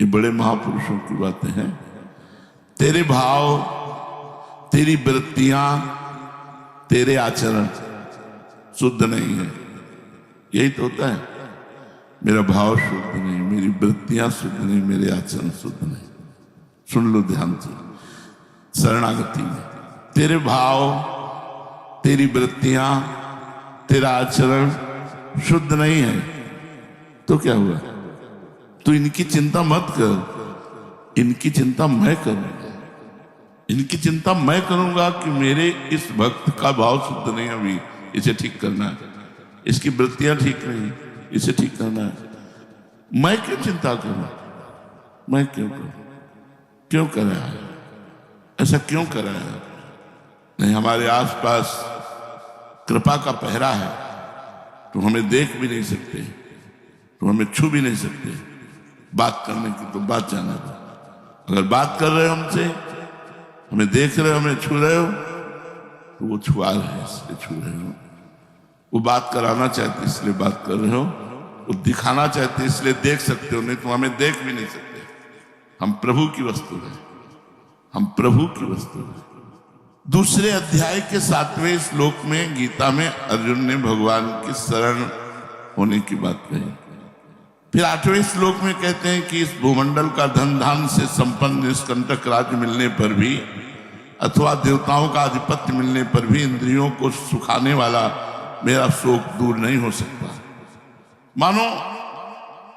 ये बड़े महापुरुषों की बातें हैं। तेरे भाव, तेरी वृत्तियां, तेरे आचरण शुद्ध नहीं है। यही तो होता है, मेरा भाव शुद्ध नहीं, मेरी वृत्तियां शुद्ध नहीं, मेरे आचरण शुद्ध नहीं। सुन लो ध्यान से, शरणागति में तेरे भाव, तेरी वृत्तियां, तेरा आचरण शुद्ध नहीं है तो क्या हुआ? तो इनकी चिंता मत कर, इनकी चिंता मैं करूंगा। इनकी चिंता मैं करूंगा कि मेरे इस भक्त का भाव शुद्ध नहीं, अभी इसे ठीक करना है, इसकी वृत्तियां ठीक नहीं, इसे ठीक करना है। मैं क्यों चिंता करूं? मैं क्यों करूं? क्यों कर रहा है ऐसा? क्यों कर रहा है? नहीं, हमारे आसपास कृपा का पहरा है, तो हमें देख भी नहीं सकते, तो हमें छू भी नहीं सकते। बात करने की तो बात जाना दो। अगर बात कर रहे हो हमसे, हमें देख रहे हो, हमें छू रहे हो, तो वो छुआ रहे हैं इसलिए छू रहे हो। वो बात कराना चाहते इसलिए बात कर रहे हो, वो दिखाना चाहते इसलिए देख सकते हो, नहीं तो हमें देख भी नहीं सकते। हम प्रभु की वस्तु हैं, हम प्रभु की वस्तु हैं। दूसरे अध्याय के 7वें श्लोक में गीता में अर्जुन ने भगवान की शरण होने की बात कही। फिर 8वें श्लोक में कहते हैं कि इस भूमंडल का धन धान से संपन्न निष्कंटक राज्य मिलने पर भी, अथवा देवताओं का आधिपत्य मिलने पर भी इंद्रियों को सुखाने वाला मेरा शोक दूर नहीं हो सकता। मानो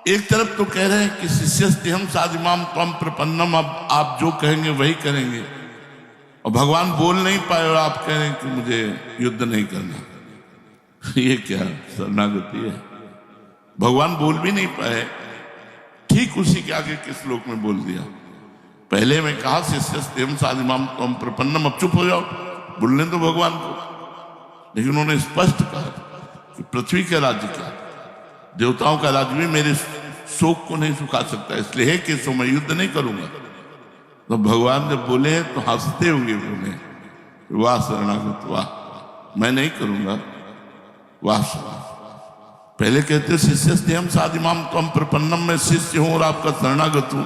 एक तरफ तो कह रहे हैं कि शिष्यस्तेहं साधिमाम त्वं प्रपन्नम, अब आप जो कहेंगे वही करेंगे, और भगवान बोल नहीं पाए और आप कह रहे हैं कि मुझे युद्ध नहीं करना। ये क्या शरणागति है? भगवान बोल भी नहीं पाए, ठीक उसी के आगे के श्लोक में बोल दिया। पहले में कहा शिष्यस्तेहं साधिमाम त्वं प्रपन्नम, अब चुप हो जाओ, बोलने दो भगवान को। लेकिन उन्होंने स्पष्ट कहा कि पृथ्वी का राज्य क्या, देवताओं का राज्य भी मेरे शोक को नहीं सुखा सकता, इसलिए है कि सो मैं युद्ध नहीं करूंगा। तो भगवान जब बोले तो हंसते हुए बोले, वाह शरणागत वाह, मैं नहीं करूंगा, वाह शरणागत। पहले कहते शिष्यस्तेहं साधिमाम त्वं प्रपन्नम, मैं शिष्य हूं और आपका शरणागत हूं।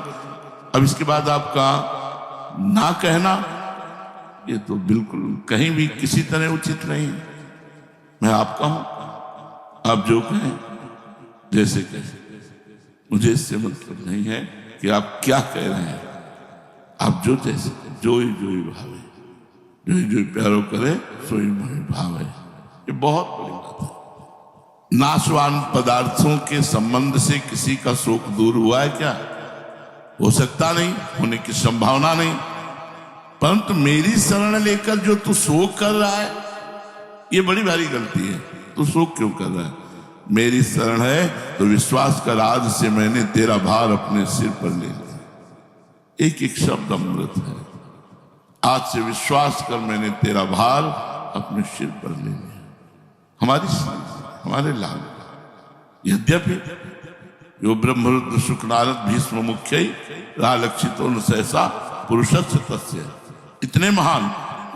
अब इसके बाद आपका ना कहना, ये तो बिल्कुल कहीं भी किसी तरह उचित नहीं। मैं आपका हूं, आप जो कहें जैसे कहें, मुझे इससे मतलब नहीं है कि आप क्या कह रहे हैं। आप जो जैसे जो ही भावे, जो ही प्यारो करे सोई मोहि भावे। ये बहुत बड़ी बात है। नाशवान पदार्थों के संबंध से किसी का शोक दूर हुआ है क्या? हो सकता नहीं, होने की संभावना नहीं। परंतु मेरी शरण लेकर जो तू शोक कर रहा है, ये बड़ी भारी गलती है। तू शोक क्यों कर रहा है? मेरी शरण है तो विश्वास कर, आज से मैंने तेरा भार अपने सिर पर ले लिया। एक एक शब्द अमृत है। आज से विश्वास कर, मैंने तेरा भार अपने सिर पर ले लिया। हमारे लाल, यद्यपि यो ब्रह्मरुद्र शुक्र नारद भीष्म मुख्य रालक्षितो न सहसा पुरुषस्य तस्य, इतने महान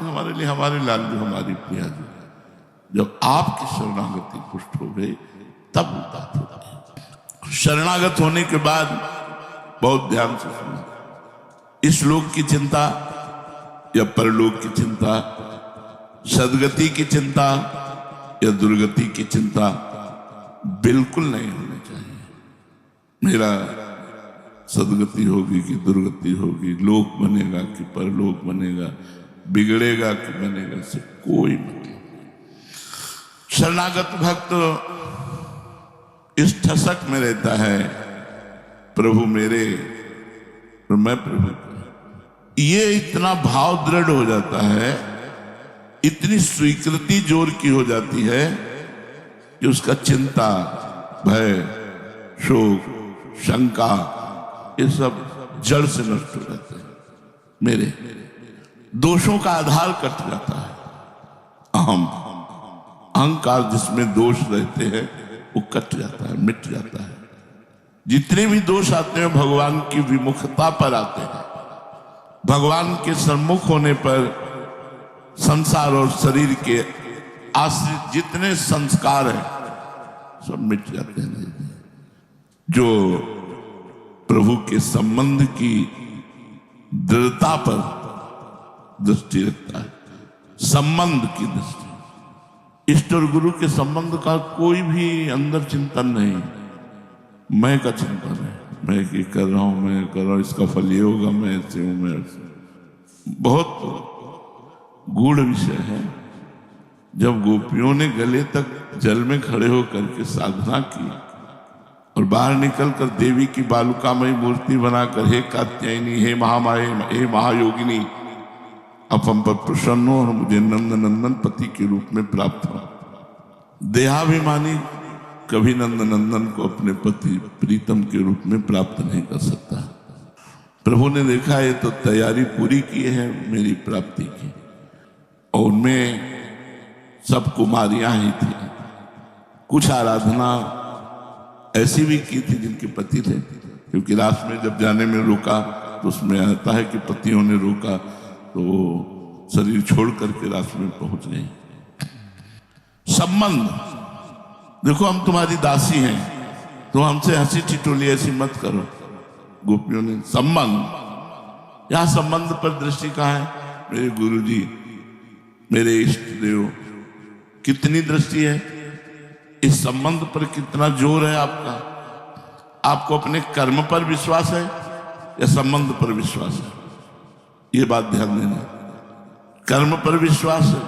हमारे लिए, हमारे लाल जो, हमारी प्रिया जो, जब आपकी शरणागति पुष्ट हो गई तब बात होती। शरणागत होने के बाद बहुत ध्यान से सुना, इस लोक की चिंता या परलोक की चिंता, सदगति की चिंता या दुर्गति की चिंता बिल्कुल नहीं होनी चाहिए। मेरा सदगति होगी कि दुर्गति होगी, लोक बनेगा कि परलोक बनेगा, बिगड़ेगा कि बनेगा, से कोई मतलब। शरणागत भक्त इस ठसक में रहता है, प्रभु मेरे और मैं प्रभु का। ये इतना भाव दृढ़ हो जाता है, इतनी स्वीकृति जोर की हो जाती है कि उसका चिंता, भय, शोक, शंका, ये सब जड़ से नष्ट हो जाते हैं। मेरे दोषों का आधार कट जाता है। अहंकार जिसमें दोष रहते हैं वो कट जाता है, मिट जाता है। जितने भी दोष आते हैं भगवान की विमुखता पर आते हैं। भगवान के सम्मुख होने पर संसार और शरीर के आश्रित जितने संस्कार हैं सब मिट जाते हैं। जो प्रभु के संबंध की दृढ़ता पर दृष्टि रखता है, संबंध की दृष्टि। इष्ट और गुरु के संबंध का कोई भी अंदर चिंतन नहीं, मैं का चिंतन है, मैं ये कर रहा हूं, मैं कर रहा हूं, इसका फल ये होगा, मैं ऐसे हूं, मैं ऐसे। बहुत गूढ़ विषय है। जब गोपियों ने गले तक जल में खड़े होकर के साधना की और बाहर निकलकर देवी की बालुकामयी मूर्ति बनाकर, हे कात्यायनी, हे महामाये, हे महायोगिनी, अब हम पर प्रसन्न हो और मुझे नंद नंदन पति के रूप में प्राप्त हो। देहाभिमानी कभी नंद नंदन को अपने पति प्रीतम के रूप में प्राप्त नहीं कर सकता। प्रभु ने देखा है तो तैयारी पूरी की है मेरी प्राप्ति की, और उनमें सब कुमारियां ही थी। कुछ आराधना ऐसी भी की थी जिनके पति थे, क्योंकि रास में जब जाने में रोका तो उसमें आता है कि पतियों ने रोका तो वो शरीर छोड़ करके रास में पहुंच गई। संबंध, देखो हम तुम्हारी दासी हैं तो हमसे हंसी ठिठोली ऐसी मत करो। गोपियों ने संबंध, यहां संबंध पर दृष्टि कहाँ है? मेरे गुरुजी, मेरे इष्ट देव, कितनी दृष्टि है? इस संबंध पर कितना जोर है आपका? आपको अपने कर्म पर विश्वास है या संबंध पर विश्वास है? ये बात ध्यान देना। कर्म पर विश्वास है,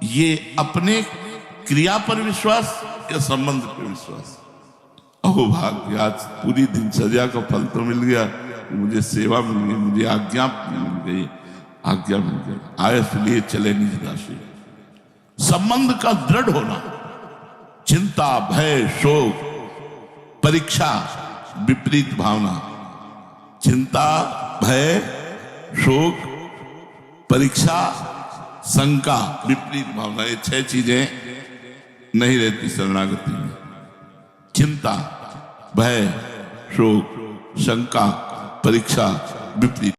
ये अपने क्रिया पर विश्वास या संबंध पर विश्वास? अहो भाग्य, आज पूरी दिनचर्या का फल तो मिल गया, मुझे सेवा मिल गई, मुझे आज्ञा मिल गई, आज्ञा मिल गई, आयस लिए चले निज राशि। संबंध का दृढ़ होना, चिंता, भय, शोक, परीक्षा, विपरीत भावना। चिंता, भय, शोक, परीक्षा, शंका, विपरीत भावना, ये 6 चीजें नहीं रहती शरणागति में। चिंता, भय, शोक, शंका, परीक्षा, विपरीत।